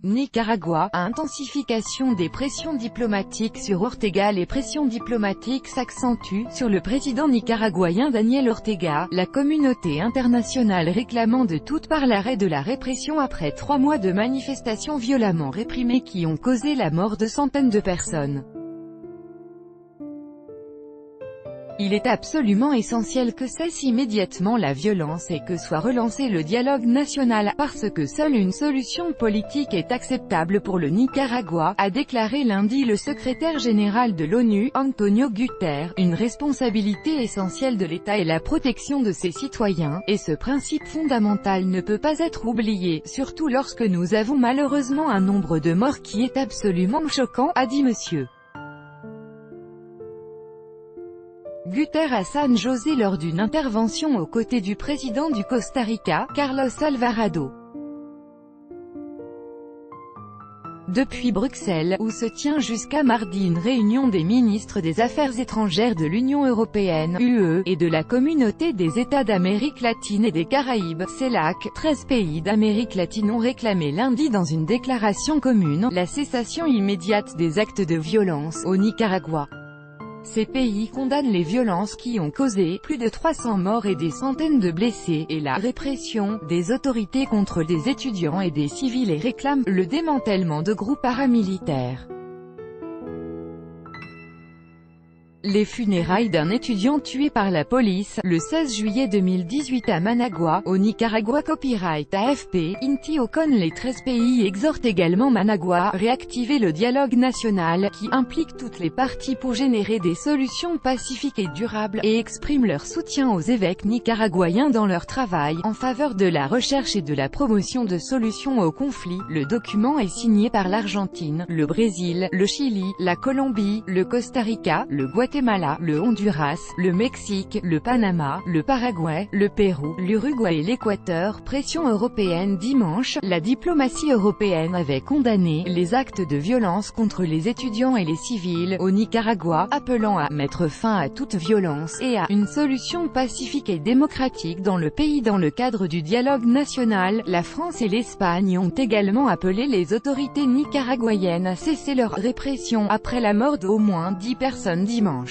Nicaragua, intensification des pressions diplomatiques sur Ortega. Les pressions diplomatiques s'accentuent sur le président nicaraguayen Daniel Ortega, la communauté internationale réclamant de toutes parts l'arrêt de la répression après 3 mois de manifestations violemment réprimées qui ont causé la mort de centaines de personnes. Il est absolument essentiel que cesse immédiatement la violence et que soit relancé le dialogue national, parce que seule une solution politique est acceptable pour le Nicaragua, a déclaré lundi le secrétaire général de l'ONU, Antonio Guterres. Une responsabilité essentielle de l'État est la protection de ses citoyens, et ce principe fondamental ne peut pas être oublié, surtout lorsque nous avons malheureusement un nombre de morts qui est absolument choquant, a dit M. Guterres à San José lors d'une intervention aux côtés du président du Costa Rica, Carlos Alvarado. Depuis Bruxelles, où se tient jusqu'à mardi une réunion des ministres des Affaires étrangères de l'Union européenne, UE, et de la Communauté des États d'Amérique latine et des Caraïbes, CELAC, 13 pays d'Amérique latine ont réclamé lundi dans une déclaration commune, la cessation immédiate des actes de violence au Nicaragua. Ces pays condamnent les violences qui ont causé plus de 300 morts et des centaines de blessés, et la répression des autorités contre des étudiants et des civils et réclament le démantèlement de groupes paramilitaires. Les funérailles d'un étudiant tué par la police, le 16 juillet 2018 à Managua, au Nicaragua. Copyright AFP, Inti Ocon. Les 13 pays exhortent également Managua à réactiver le dialogue national, qui implique toutes les parties pour générer des solutions pacifiques et durables, et expriment leur soutien aux évêques nicaraguayens dans leur travail en faveur de la recherche et de la promotion de solutions au conflit. Le document est signé par l'Argentine, le Brésil, le Chili, la Colombie, le Costa Rica, le Guatemala, le Honduras, le Mexique, le Panama, le Paraguay, le Pérou, l'Uruguay et l'Équateur. Pression européenne. Dimanche, la diplomatie européenne avait condamné les actes de violence contre les étudiants et les civils au Nicaragua, appelant à mettre fin à toute violence et à une solution pacifique et démocratique dans le pays dans le cadre du dialogue national. La France et l'Espagne ont également appelé les autorités nicaraguayennes à cesser leur répression après la mort d'au moins 10 personnes dimanche.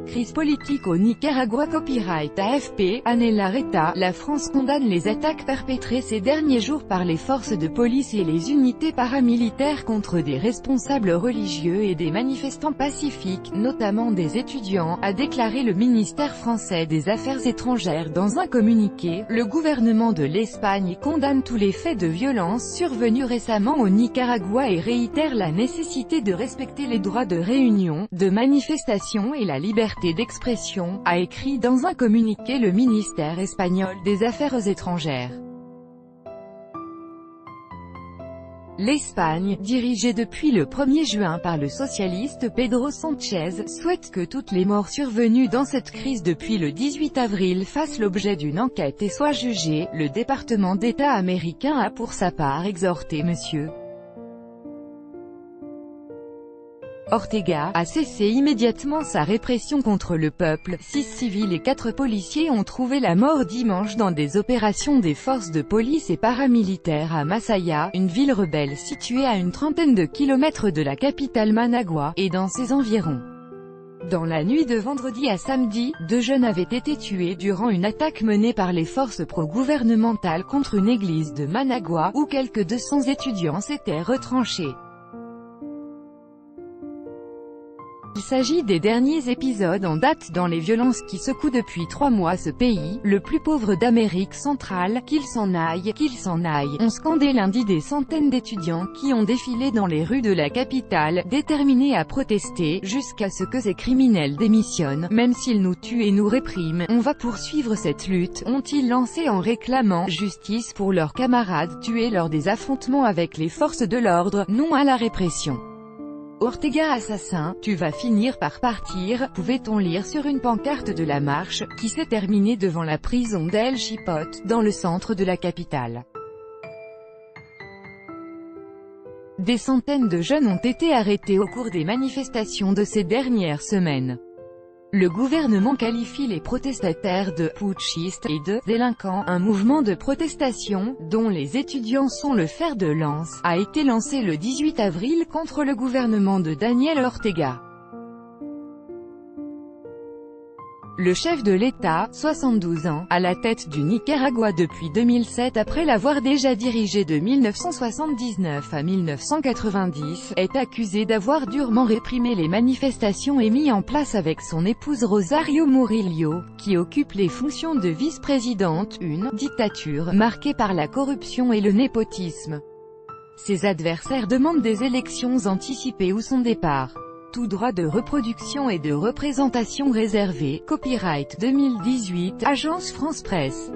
Crise politique au Nicaragua. Copyright AFP, Anela Reta. La France condamne les attaques perpétrées ces derniers jours par les forces de police et les unités paramilitaires contre des responsables religieux et des manifestants pacifiques, notamment des étudiants, a déclaré le ministère français des Affaires étrangères dans un communiqué. Le gouvernement de l'Espagne condamne tous les faits de violence survenus récemment au Nicaragua et réitère la nécessité de respecter les droits de réunion, de manifestation et la liberté d'expression, a écrit dans un communiqué le ministère espagnol des Affaires étrangères. L'Espagne, dirigée depuis le 1er juin par le socialiste Pedro Sánchez, souhaite que toutes les morts survenues dans cette crise depuis le 18 avril fassent l'objet d'une enquête et soient jugées. Le département d'État américain a pour sa part exhorté M. Ortega a cessé immédiatement sa répression contre le peuple. 6 civils et 4 policiers ont trouvé la mort dimanche dans des opérations des forces de police et paramilitaires à Masaya, une ville rebelle située à une trentaine de kilomètres de la capitale Managua, et dans ses environs. Dans la nuit de vendredi à samedi, 2 jeunes avaient été tués durant une attaque menée par les forces pro-gouvernementales contre une église de Managua, où quelques 200 étudiants s'étaient retranchés. Il s'agit des derniers épisodes en date dans les violences qui secouent depuis 3 mois ce pays, le plus pauvre d'Amérique centrale. Qu'il s'en aille, ont scandé lundi des centaines d'étudiants qui ont défilé dans les rues de la capitale, déterminés à protester, jusqu'à ce que ces criminels démissionnent. Même s'ils nous tuent et nous répriment, on va poursuivre cette lutte, ont-ils lancé en réclamant justice pour leurs camarades tués lors des affrontements avec les forces de l'ordre. Non à la répression. Ortega assassin, tu vas finir par partir, pouvait-on lire sur une pancarte de la marche, qui s'est terminée devant la prison d'El Chipote, dans le centre de la capitale. Des centaines de jeunes ont été arrêtés au cours des manifestations de ces dernières semaines. Le gouvernement qualifie les protestataires de « putschistes » et de « délinquants ». Un mouvement de protestation, dont les étudiants sont le fer de lance, a été lancé le 18 avril contre le gouvernement de Daniel Ortega. Le chef de l'État, 72 ans, à la tête du Nicaragua depuis 2007 après l'avoir déjà dirigé de 1979 à 1990, est accusé d'avoir durement réprimé les manifestations et mis en place avec son épouse Rosario Murillo, qui occupe les fonctions de vice-présidente, une dictature marquée par la corruption et le népotisme. Ses adversaires demandent des élections anticipées ou son départ. Tout droit de reproduction et de représentation réservé. Copyright 2018, Agence France Presse.